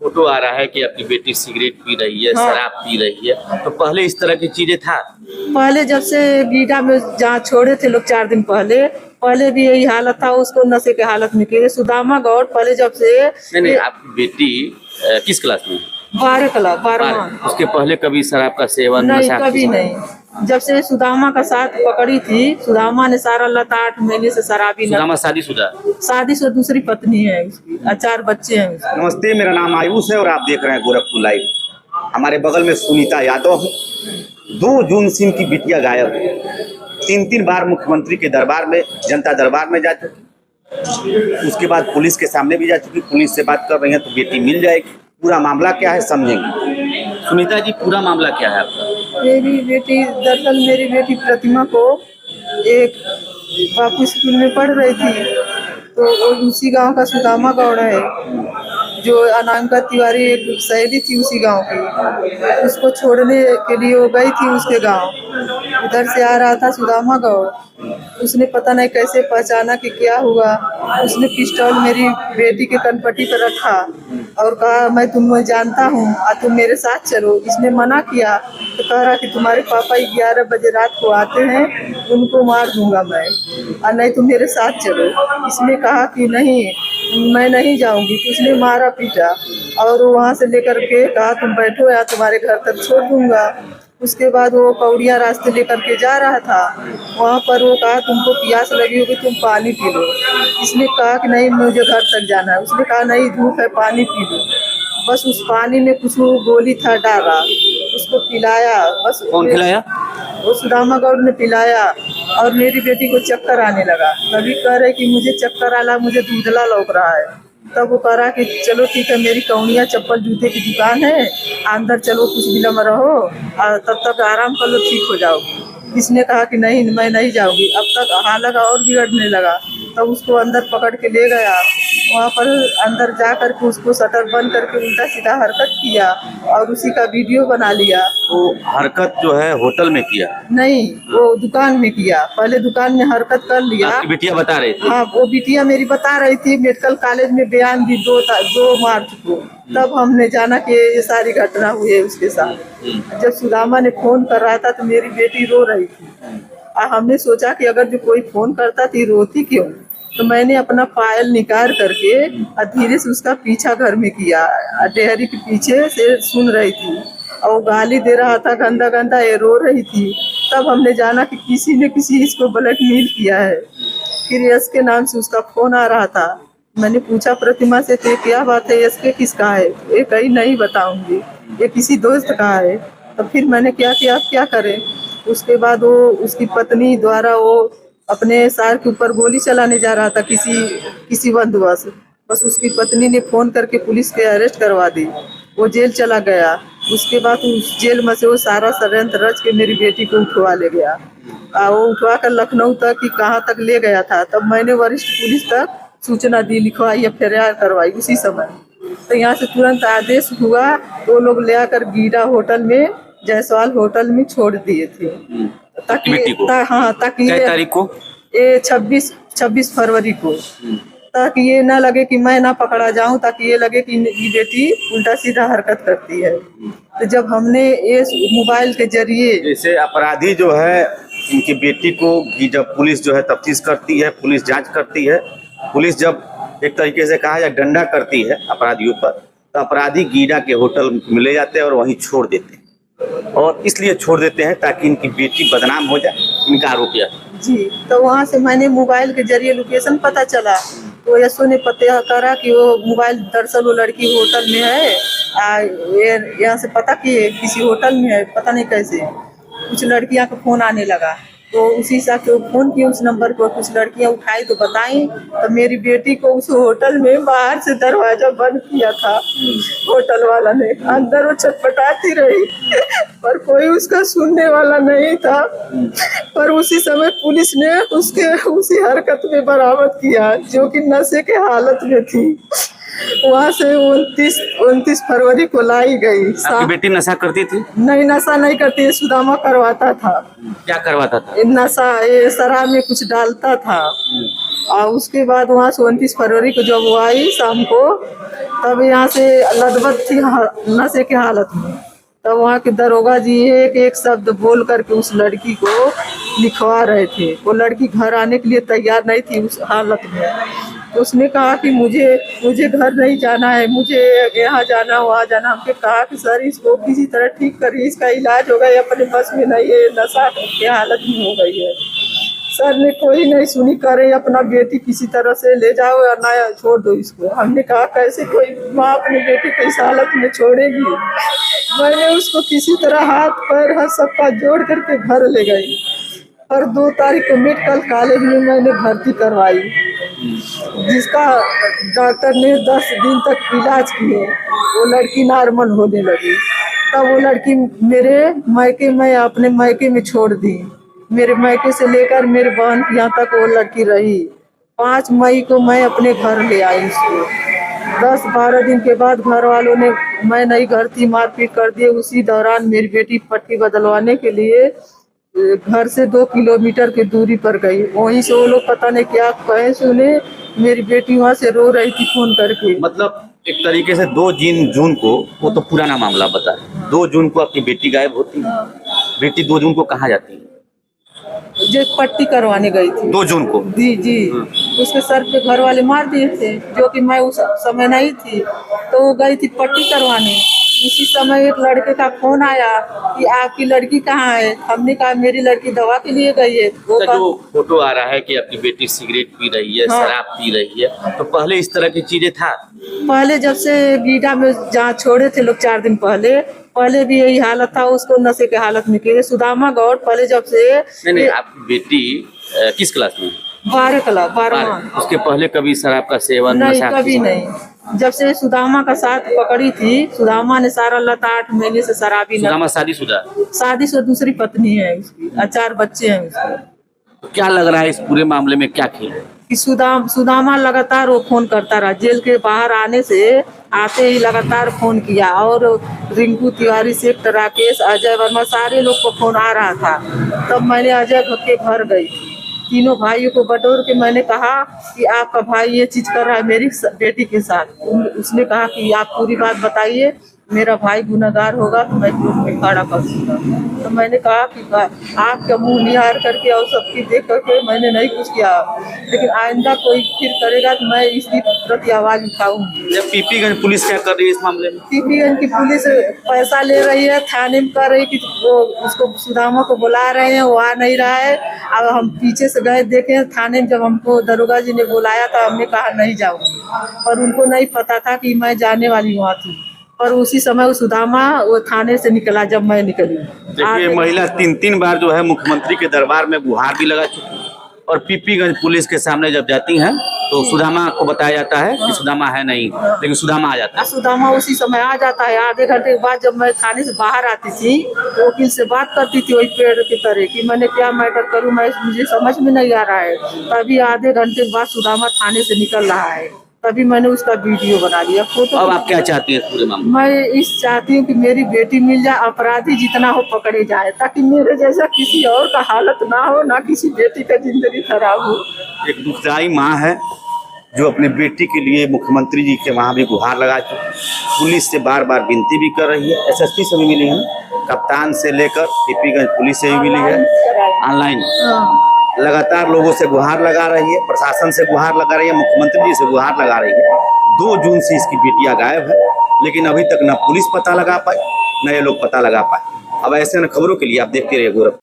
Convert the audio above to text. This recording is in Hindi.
फोटो आ रहा है कि आपकी बेटी सिगरेट पी रही है, हाँ। शराब पी रही है, तो पहले इस तरह की चीजें था? पहले जब से गीडा में जहाँ छोड़े थे लोग 4 दिन पहले, पहले भी यही हालत था, उसको नशे के हालत में किए। सुदामा गौड़ पहले जब से नहीं, आपकी बेटी किस क्लास में? 12वां। उसके पहले कभी शराब का सेवन, नहीं, नशा कभी नहीं। जब से सुदामा का साथ पकड़ी थी, सुदामा ने सारा लता 8 महीने से शराबी सुदामा शादीशुदा? शादी से दूसरी पत्नी है उसकी और 4 बच्चे हैं उसके। नमस्ते, मेरा नाम आयुष है और आप देख रहे हैं गोरखपुर लाइव। हमारे बगल में सुनीता यादव है। 2 जून से इनकी बिटिया गायब है। 3 बार मुख्यमंत्री के दरबार में, जनता दरबार में जा चुकी, उसके बाद पुलिस के सामने भी जा चुकी। पुलिस से बात कर रही हैं तो बेटी मिल जाएगी। पूरा मामला क्या है समझेंगे। सुनीता जी, पूरा मामला क्या है आपका? दरअसल मेरी बेटी प्रतिमा को एक बापू स्कूल में पढ़ रही थी, तो वो उसी गांव का सुदामा गौड़ है, जो अनामिका तिवारी एक सहेली थी उसी गांव की। उसको छोड़ने के लिए वो गई थी उसके गांव। उधर से आ रहा था सुदामा गौड़। उसने पता नहीं कैसे पहचाना कि क्या हुआ। उसने पिस्टल मेरी बेटी के कनपट्टी पर रखा और कहा, मैं तुम्हें जानता हूँ और तुम मेरे साथ चलो। इसने मना किया तो कह रहा कि तुम्हारे पापा 11 बजे रात को आते हैं, उनको मार दूंगा मैं, और नहीं तुम मेरे साथ चलो। इसने कहा कि नहीं, मैं नहीं जाऊंगी। तो उसने मारा पीटा और वहाँ से लेकर के कहा, तुम बैठो या तुम्हारे घर तक छोड़ दूंगा। उसके बाद वो कौड़िया रास्ते लेकर के जा रहा था। वहाँ पर वो कहा, तुमको प्यास लगी होगी, तुम पानी पी लो। इसने कहा कि नहीं, मुझे घर तक जाना है। उसने कहा, नहीं धूप है, पानी पी लो। बस उस पानी में कुछ गोली था डाला, उसको पिलाया। बस कौन खिलाया? वो सुदामा गौड़ ने पिलाया और मेरी बेटी को चक्कर आने लगा। कभी कह रहे कि मुझे चक्कर आला, मुझे धुंधला लौक रहा है। तब वो कह रहा कि चलो ठीक है, मेरी कौनिया चप्पल जूते की दुकान है, अंदर चलो, कुछ विलम्ब रहो और तब तक आराम कर लो, ठीक हो जाओगी। इसने कहा कि नहीं, मैं नहीं जाऊंगी। अब तक हालत और बिगड़ने लगा। तब उसको अंदर पकड़ के ले गया। वहाँ पर अंदर जा कर के उसको शटर बंद करके उल्टा सीधा हरकत किया और उसी का वीडियो बना लिया। तो हरकत जो है होटल में किया? नहीं, वो दुकान में किया। पहले दुकान में हरकत कर लिया। आपकी बिटिया बता रही थी? हाँ, वो बिटिया मेरी बता रही थी। मेडिकल कॉलेज में बयान दी 2 मार्च को। तब हमने जाना कि ये सारी घटना हुई है उसके साथ। जब सुदामा ने फोन कर रहा था तो मेरी बेटी रो रही थी और हमने सोचा कि अगर जो कोई फोन करता थी, रोती क्यों। तो मैंने अपना फाइल निकाल करके और धीरे से उसका पीछा घर में किया। डेहरी के पीछे से सुन रही थी और वो गाली दे रहा था गंदा गंदा, ये रो रही थी। तब हमने जाना कि किसी ने किसी इसको ब्लैकमेल किया है। फिर यश के नाम से उसका फोन आ रहा था। मैंने पूछा प्रतिमा से, तो क्या बात है, यश के किसका है? ये कहीं नहीं बताऊंगी, ये किसी दोस्त का है। तो फिर मैंने क्या किया, अब क्या करें। उसके बाद वो उसकी पत्नी द्वारा वो अपने सार के ऊपर गोली चलाने जा रहा था किसी बंदोबस्त। बस उसकी पत्नी ने फोन करके पुलिस के अरेस्ट करवा दी। वो जेल चला गया। उसके बाद उस जेल में से वो सारा षड्यंत्र रच के मेरी बेटी को उठवा ले गया। वो उठवा कर लखनऊ तक कि कहाँ तक ले गया था। तब मैंने वरिष्ठ पुलिस तक सूचना दी, लिखवाई, FIR करवाई उसी समय। तो यहाँ से तुरंत आदेश हुआ तो वो लोग ले आकर गीडा होटल में, जायसवाल होटल में छोड़ दिए थे। ताकि हाँ, ताकि क्या तारीख को? ये 26 फरवरी को, ताकि ये ना लगे कि मैं ना पकड़ा जाऊं, ताकि ये लगे कि ये बेटी उल्टा सीधा हरकत करती है। तो जब हमने ये मोबाइल के जरिए, जैसे अपराधी जो है इनकी बेटी को, जब पुलिस जो है तफ्तीश करती है, पुलिस जांच करती है, पुलिस जब एक तरीके से कहा जाए डंडा करती है अपराधियों पर, तो अपराधी गीडा के होटल में ले जाते हैं और वहीं छोड़ देते हैं। और इसलिए छोड़ देते हैं ताकि इनकी बेटी बदनाम हो जाए, इनका आरोपिया जी। तो वहाँ से मैंने मोबाइल के जरिए लोकेशन पता चला। तो यशो ने पता करा कि वो मोबाइल दरअसल वो लड़की होटल में है। यहाँ से पता किए किसी होटल में है, पता नहीं कैसे कुछ लड़कियां का फोन आने लगा। तो उसी हिसाब से फोन किए उस नंबर पर। कुछ लड़कियां उठाई तो बताई, तो मेरी बेटी को उस होटल में बाहर से दरवाजा बंद किया था होटल वाला ने। अंदर वो छटपटाती रही पर कोई उसका सुनने वाला नहीं था। पर उसी समय पुलिस ने उसके उसी हरकत में बरामद किया, जो कि नशे के हालत में थी। वहाँ से 29 फरवरी को लाई गई। आपकी बेटी नशा करती थी? नहीं, नशा नहीं करती, सुदामा करवाता था। क्या करवाता था? नशा ये शराब में कुछ डालता था और उसके बाद वहाँ से 29 फरवरी को जब वो आई शाम को, तब यहाँ से लदबद थी नशे की हालत में। तब वहाँ के दरोगा जी एक एक शब्द बोल करके उस लड़की को लिखवा रहे थे। वो लड़की घर आने के लिए तैयार नहीं थी उस हालत में। तो उसने कहा कि मुझे घर नहीं जाना है, मुझे यहाँ जाना वहाँ जाना। हमने कहा कि सर इसको किसी तरह ठीक करिए, इसका इलाज होगा, ये अपने बस में नहीं है, नशा की हालत में हो गई है। सर ने कोई नहीं सुनी, करे अपना बेटी किसी तरह से ले जाओ या ना छोड़ दो इसको। हमने कहा कैसे कोई माँ अपनी बेटी को इस हालत में छोड़ेगी। मैंने उसको किसी तरह हाथ पैर हाथ सबका जोड़ करके घर ले गई और 2 तारीख को मेडिकल कॉलेज में मैंने भर्ती करवाई, जिसका डॉक्टर ने 10 दिन तक इलाज किए। वो लड़की नॉर्मल होने लगी। तब वो लड़की मेरे मायके में अपने मायके में छोड़ दी। मेरे मायके से लेकर मेरे बहन के यहाँ तक वो लड़की रही। 5 मई को मैं अपने घर ले आई उसको। 10-12 दिन के बाद घर वालों ने, मैं नहीं घर थी, मारपीट कर दिए। उसी दौरान मेरी बेटी पट्टी बदलवाने के लिए घर से 2 किलोमीटर की दूरी पर गई। वहीं से वो लोग पता नहीं क्या कहे सुने, मेरी बेटी वहाँ से रो रही थी फोन करके। मतलब एक तरीके से 2 जून को, वो तो पुराना मामला बता रहे, 2 जून को आपकी बेटी गायब होती है। बेटी 2 जून को कहाँ जाती है? जो पट्टी करवाने गई थी 2 जून को। जी उसके सर पे घर वाले मार दिए थे, जो कि मैं उस समय नहीं थी। तो वो गई थी पट्टी करवाने। उसी समय एक लड़के का फोन आया कि आपकी लड़की कहाँ है। हमने कहा मेरी लड़की दवा के लिए गई है। वो जो फोटो आ रहा है कि आपकी बेटी सिगरेट पी रही है, हाँ। शराब पी रही है, तो पहले इस तरह की चीजें था? पहले जब से बीडा में जहाँ छोड़े थे लोग 4 दिन पहले भी यही हालत था। उसको नशे के हालत में किए। सुदामा गौड़ पहले जब से नहीं, आपकी बेटी किस क्लास में? 12 उसके पहले कभी शराब का सेवन, नहीं, नशा कभी नहीं। जब से सुदामा का साथ पकड़ी थी, सुदामा ने सारा लता 8 महीने से शराबी सुदामा शादीशुदा? शादीशुदा दूसरी पत्नी है उसकी और 4 बच्चे हैं उसके। तो क्या लग रहा है इस पूरे मामले में क्या खेल है? कि सुदामा लगातार वो फोन करता रहा। जेल के बाहर आते ही लगातार फोन किया। और रिंकू तिवारी, सेक्टर राकेश, अजय वर्मा, सारे लोग को फोन आ रहा था। तब मैंने अजय के घर गई, तीनों भाइयों को बटोर के मैंने कहा कि आपका भाई ये चीज कर रहा है मेरी बेटी के साथ। उसने कहा कि आप पूरी बात बताइए, मेरा भाई गुनहगार होगा तो मैं कोर्ट में खड़ा कर दूंगा। तो मैंने कहा कि आपका मुंह निहार करके और सबकी देख करके मैंने नहीं कुछ किया, लेकिन आइंदा कोई फिर करेगा तो मैं इसकी प्रति आवाज उठाऊंगी। जब पीपीगंज पुलिस क्या कर रही है इस मामले में? पीपीगंज की पुलिस पैसा ले रही है, थाने में कर रही कि वो उसको सुदामा को बुला रहे हैं, वो आ नहीं रहा है। अब हम पीछे से गए देखे थाने में, जब हमको दरोगा जी ने बुलाया था हमने कहा नहीं जाऊंगी, पर उनको नहीं पता था कि मैं जाने वाली वहाँ थी। और उसी समय वो सुदामा वो थाने से निकला जब मैं निकली। देखिए, महिला 3 बार जो है मुख्यमंत्री के दरबार में गुहार भी लगा चुकी है, और पीपीगंज पुलिस के सामने जब जाती हैं तो सुदामा को बताया जाता है कि सुदामा है नहीं, लेकिन सुदामा आ जाता है। सुदामा उसी समय आ जाता है। आधे घंटे के बाद जब मैं थाने से बाहर आती थी तो वकील से बात करती थी वही पेड़ की तरह कि मैंने क्या मैटर करूं, मुझे समझ में नहीं आ रहा है। तभी आधे घंटे के बाद सुदामा थाने से निकल रहा है, तभी मैंने उसका वीडियो बना लिया, फोटो। अब आप क्या चाहती हैं पूरे मामले? मैं इस चाहती हूँ कि मेरी बेटी मिल जाए, अपराधी जितना हो पकड़े जाए, ताकि मेरे जैसा किसी और का हालत ना हो, ना किसी बेटी का जिंदगी खराब हो। एक दुखदाई माँ है जो अपने बेटी के लिए मुख्यमंत्री जी के वहाँ भी गुहार लगा चुकी, पुलिस से बार बार विनती भी कर रही है। एसएसपी से भी मिली है, कप्तान से लेकर पीपीगंज पुलिस से भी मिली है, ऑनलाइन लगातार लोगों से गुहार लगा रही है, प्रशासन से गुहार लगा रही है, मुख्यमंत्री जी से गुहार लगा रही है। 2 जून से इसकी बेटियां गायब है, लेकिन अभी तक न पुलिस पता लगा पाई, न ये लोग पता लगा पाए। अब ऐसे न खबरों के लिए आप देखते रहिए गोरखपुर।